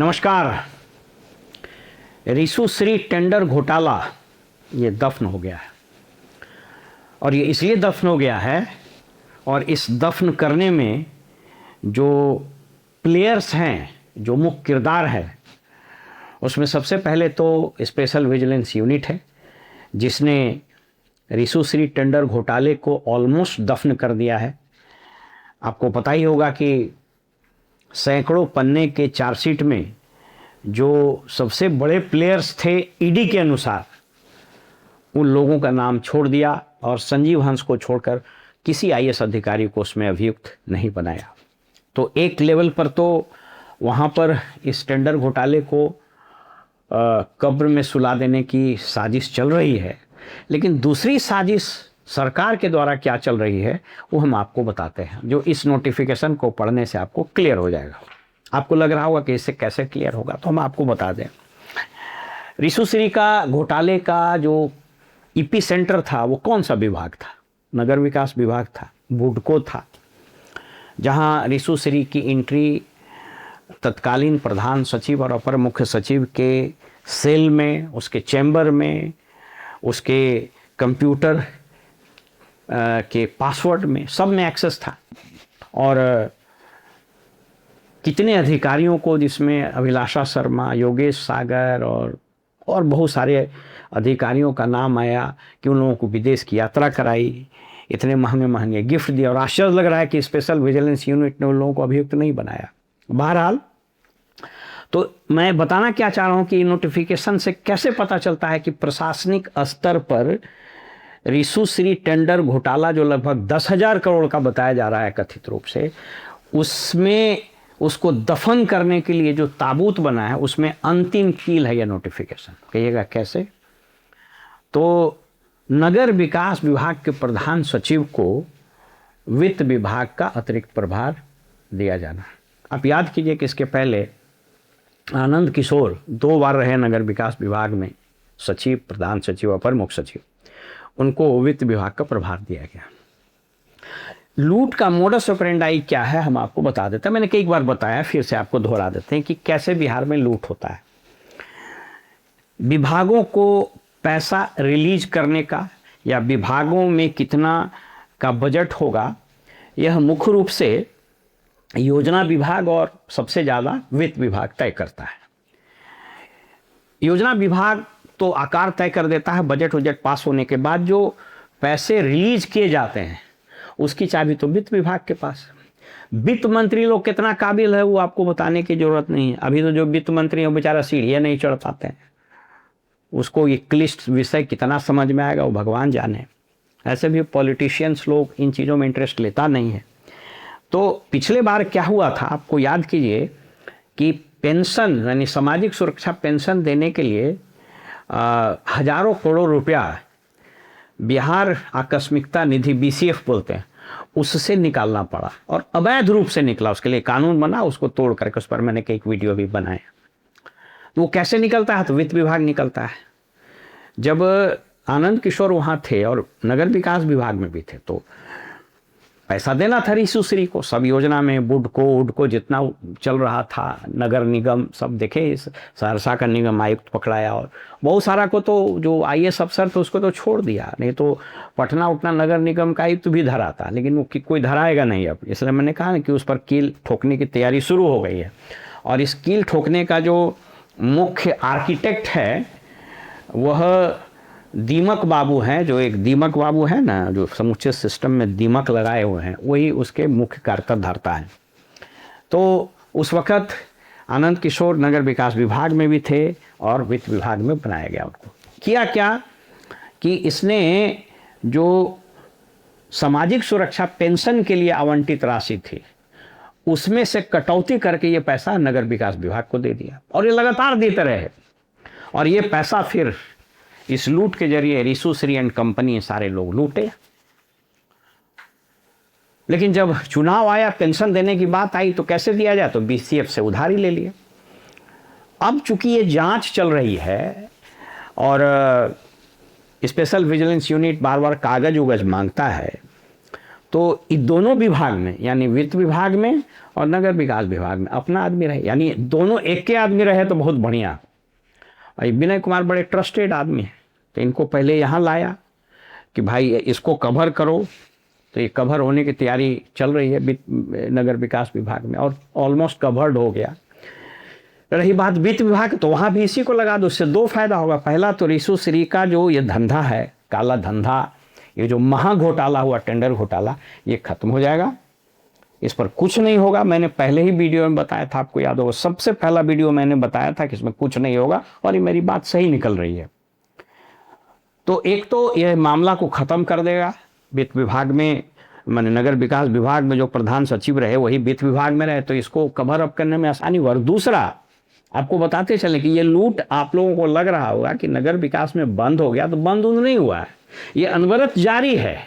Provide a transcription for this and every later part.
नमस्कार। रिशु श्री टेंडर घोटाला ये दफन हो गया है, और ये इसलिए दफन हो गया है, और इस दफन करने में जो प्लेयर्स हैं, जो मुख्य किरदार है, उसमें सबसे पहले तो स्पेशल विजिलेंस यूनिट है, जिसने रिशु श्री टेंडर घोटाले को ऑलमोस्ट दफन कर दिया है। आपको पता ही होगा कि सैकड़ों पन्ने के चार्जशीट में जो सबसे बड़े प्लेयर्स थे ईडी के अनुसार, उन लोगों का नाम छोड़ दिया और संजीव हंस को छोड़कर किसी आईएएस अधिकारी को उसमें अभियुक्त नहीं बनाया। तो एक लेवल पर तो वहाँ पर इस टेंडर घोटाले को कब्र में सुला देने की साजिश चल रही है, लेकिन दूसरी साजिश सरकार के द्वारा क्या चल रही है वो हम आपको बताते हैं, जो इस नोटिफिकेशन को पढ़ने से आपको क्लियर हो जाएगा। आपको लग रहा होगा कि इससे कैसे क्लियर होगा, तो हम आपको बता दें। रिशु श्री का घोटाले का जो ईपी सेंटर था वो कौन सा विभाग था? नगर विकास विभाग था, बुडको था, जहां रिशु श्री की एंट्री तत्कालीन प्रधान सचिव और अपर मुख्य सचिव के सेल में, उसके चैम्बर में, उसके कंप्यूटर के पासवर्ड में, सब में एक्सेस था। और कितने अधिकारियों को, जिसमें अभिलाषा शर्मा, योगेश सागर और बहुत सारे अधिकारियों का नाम आया कि उन लोगों को विदेश की यात्रा कराई, इतने महंगे महंगे गिफ्ट दिए, और आश्चर्य लग रहा है कि स्पेशल विजिलेंस यूनिट ने उन लोगों को अभियुक्त नहीं बनाया। बहरहाल, तो मैं बताना क्या चाह रहा हूँ कि नोटिफिकेशन से कैसे पता चलता है कि प्रशासनिक स्तर पर रिशु श्री टेंडर घोटाला जो लगभग 10,000 करोड़ का बताया जा रहा है कथित रूप से, उसमें उसको दफन करने के लिए जो ताबूत बना है उसमें अंतिम कील है यह नोटिफिकेशन। कहिएगा कैसे? तो नगर विकास विभाग के प्रधान सचिव को वित्त विभाग का अतिरिक्त प्रभार दिया जाना। आप याद कीजिए कि इसके पहले आनंद किशोर 2 बार रहे नगर विकास विभाग में सचिव, प्रधान सचिव, अपर मुख्य सचिव, उनको वित्त विभाग का प्रभार दिया गया। लूट का मोडस ऑपरेंडाई क्या है हम आपको बता देते हैं। मैंने कई बार बताया, फिर से आपको दोहरा देते हैं कि कैसे बिहार में लूट होता है। विभागों को पैसा रिलीज करने का या विभागों में कितना का बजट होगा, यह मुख्य रूप से योजना विभाग और सबसे ज़्यादा वित्त विभाग तय करता है। योजना विभाग तो आकार तय कर देता है, बजट पास होने के बाद जो पैसे रिलीज किए जाते हैं उसकी चाबी तो वित्त विभाग के पास है। वित्त मंत्री लोग कितना काबिल है वो आपको बताने की जरूरत नहीं है। अभी तो जो वित्त मंत्री है वो बेचारा सीढ़ियाँ नहीं चढ़ पाते हैं, उसको ये क्लिष्ट विषय कितना समझ में आएगा वो भगवान जाने। ऐसे भी पॉलिटिशियंस लोग इन चीज़ों में इंटरेस्ट लेता नहीं है। तो पिछले बार क्या हुआ था आपको याद कीजिए कि पेंशन यानी सामाजिक सुरक्षा पेंशन देने के लिए हजारों करोड़ रुपया बिहार आकस्मिकता निधि बीसीएफ बोलते हैं, उससे निकालना पड़ा, और अवैध रूप से निकला। उसके लिए कानून बना, उसको तोड़ करके उस पर मैंने एक वीडियो भी बनाया। तो वो कैसे निकलता है? तो वित्त विभाग निकलता है। जब आनंद किशोर वहाँ थे और नगर विकास विभाग में भी थे, तो पैसा देना था रिशु श्री को। सब योजना में बुडको जितना चल रहा था, नगर निगम सब देखे, सहरसा का निगम आयुक्त पकड़ाया, और बहुत सारा को तो जो आईएएस अफसर थे उसको तो छोड़ दिया, नहीं तो पटना उतना नगर निगम का आयुक्त भी धरा था, लेकिन वो कोई धराएगा नहीं अब। इसलिए मैंने कहा ना कि उस पर कील ठोकने की तैयारी शुरू हो गई है। और इस कील ठोकने का जो मुख्य आर्किटेक्ट है वह दीमक बाबू हैं, जो एक दीमक बाबू है ना, जो समूचे सिस्टम में दीमक लगाए हुए हैं, वही उसके मुख्य कार्यकर्ता हैं। तो उस वक़्त आनंद किशोर नगर विकास विभाग में भी थे और वित्त विभाग में बनाया गया उनको। किया क्या कि इसने जो सामाजिक सुरक्षा पेंशन के लिए आवंटित राशि थी उसमें से कटौती करके ये पैसा नगर विकास विभाग को दे दिया, और ये लगातार देते रहे। और ये पैसा फिर इस लूट के जरिए रिशु श्री एंड कंपनी सारे लोग लूटे। लेकिन जब चुनाव आया, पेंशन देने की बात आई, तो कैसे दिया जाए? तो बीसीएफ से उधारी ले लिए। अब चूंकि ये जांच चल रही है और स्पेशल विजिलेंस यूनिट बार बार कागज उगज मांगता है, तो इन दोनों विभाग में, यानी वित्त विभाग में और नगर विकास विभाग में अपना आदमी रहे, यानी दोनों एक के आदमी रहे तो बहुत बढ़िया। और विनय कुमार बड़े ट्रस्टेड आदमी हैं, तो इनको पहले यहाँ लाया कि भाई इसको कवर करो। तो ये कवर होने की तैयारी चल रही है नगर विकास विभाग में, और ऑलमोस्ट कवर्ड हो गया। रही बात वित्त विभाग, तो वहाँ भी इसी को लगा दो। उससे दो फायदा होगा। पहला तो रिशु श्री का जो ये धंधा है, काला धंधा, ये जो महा घोटाला हुआ, टेंडर घोटाला, ये खत्म हो जाएगा। इस पर कुछ नहीं होगा। मैंने पहले ही वीडियो में बताया था, आपको याद होगा, सबसे पहला वीडियो मैंने बताया था कि इसमें कुछ नहीं होगा, और ये मेरी बात सही निकल रही है। तो एक तो यह मामला को ख़त्म कर देगा। वित्त विभाग में, माने नगर विकास विभाग में जो प्रधान सचिव रहे वही वित्त विभाग में रहे, तो इसको कवर अप करने में आसानी हुआ। और दूसरा, आपको बताते चले कि ये लूट, आप लोगों को लग रहा होगा कि नगर विकास में बंद हो गया, तो बंद नहीं हुआ है, ये अनवरत जारी है।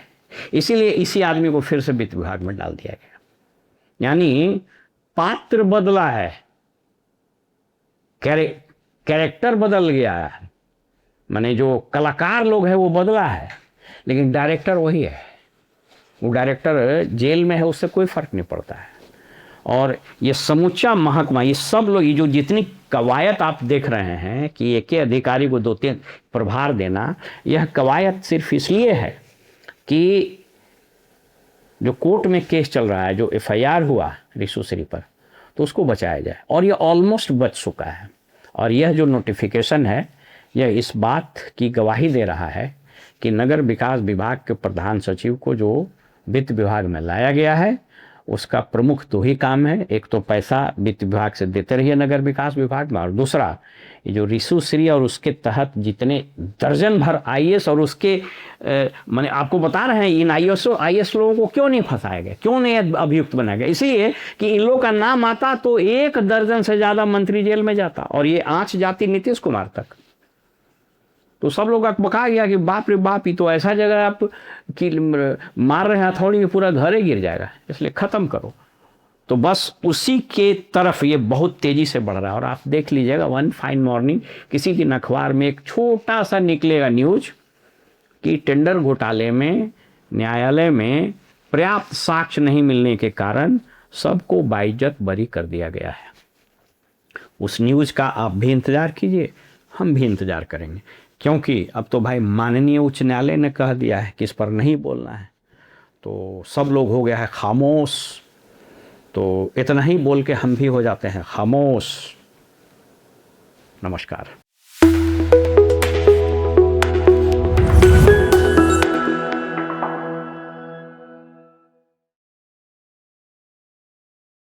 इसीलिए इसी आदमी को फिर से वित्त विभाग में डाल दिया गया। यानी पात्र बदला है, कैरेक्टर बदल गया है, माने जो कलाकार लोग हैं वो बदला है, लेकिन डायरेक्टर वही है। वो डायरेक्टर जेल में है, उससे कोई फर्क नहीं पड़ता है। और ये समूचा महकमा, ये सब लोग, ये जो जितनी कवायद आप देख रहे हैं कि एक ही अधिकारी को 2-3 प्रभार देना, यह कवायद सिर्फ इसलिए है कि जो कोर्ट में केस चल रहा है, जो एफआईआर हुआ रिशु श्री पर, तो उसको बचाया जाए। और ये ऑलमोस्ट बच चुका है। और यह जो नोटिफिकेशन है, यह इस बात की गवाही दे रहा है कि नगर विकास विभाग के प्रधान सचिव को जो वित्त विभाग में लाया गया है, उसका प्रमुख दो ही काम है। एक तो पैसा वित्त विभाग से देते रहिए नगर विकास विभाग में, और दूसरा ये जो रिशु श्री और उसके तहत जितने दर्जन भर आईएएस और उसके मैंने आपको बता रहे हैं, इन आईएएस लोगों को क्यों नहीं फंसाया गया, क्यों नहीं अभियुक्त बनाया गया? इसलिए कि इन लोगों का नाम आता तो 1 दर्जन से ज़्यादा मंत्री जेल में जाता, और ये आंच जाती नीतीश कुमार तक। तो सब लोग बका गया कि बाप रे बाप, ये तो ऐसा जगह आप कि मार रहे हैं हथौड़ी में, पूरा घर ही गिर जाएगा, इसलिए ख़त्म करो। तो बस उसी के तरफ ये बहुत तेज़ी से बढ़ रहा है। और आप देख लीजिएगा, वन फाइन मॉर्निंग किसी दिन अखबार में एक छोटा सा निकलेगा न्यूज कि टेंडर घोटाले में न्यायालय में पर्याप्त साक्ष्य नहीं मिलने के कारण सबको बाइज्जत बरी कर दिया गया है। उस न्यूज़ का आप भी इंतज़ार कीजिए, हम भी इंतज़ार करेंगे, क्योंकि अब तो भाई माननीय उच्च न्यायालय ने कह दिया है कि इस पर नहीं बोलना है। तो सब लोग हो गया है खामोश। तो इतना ही बोल के हम भी हो जाते हैं खामोश। नमस्कार।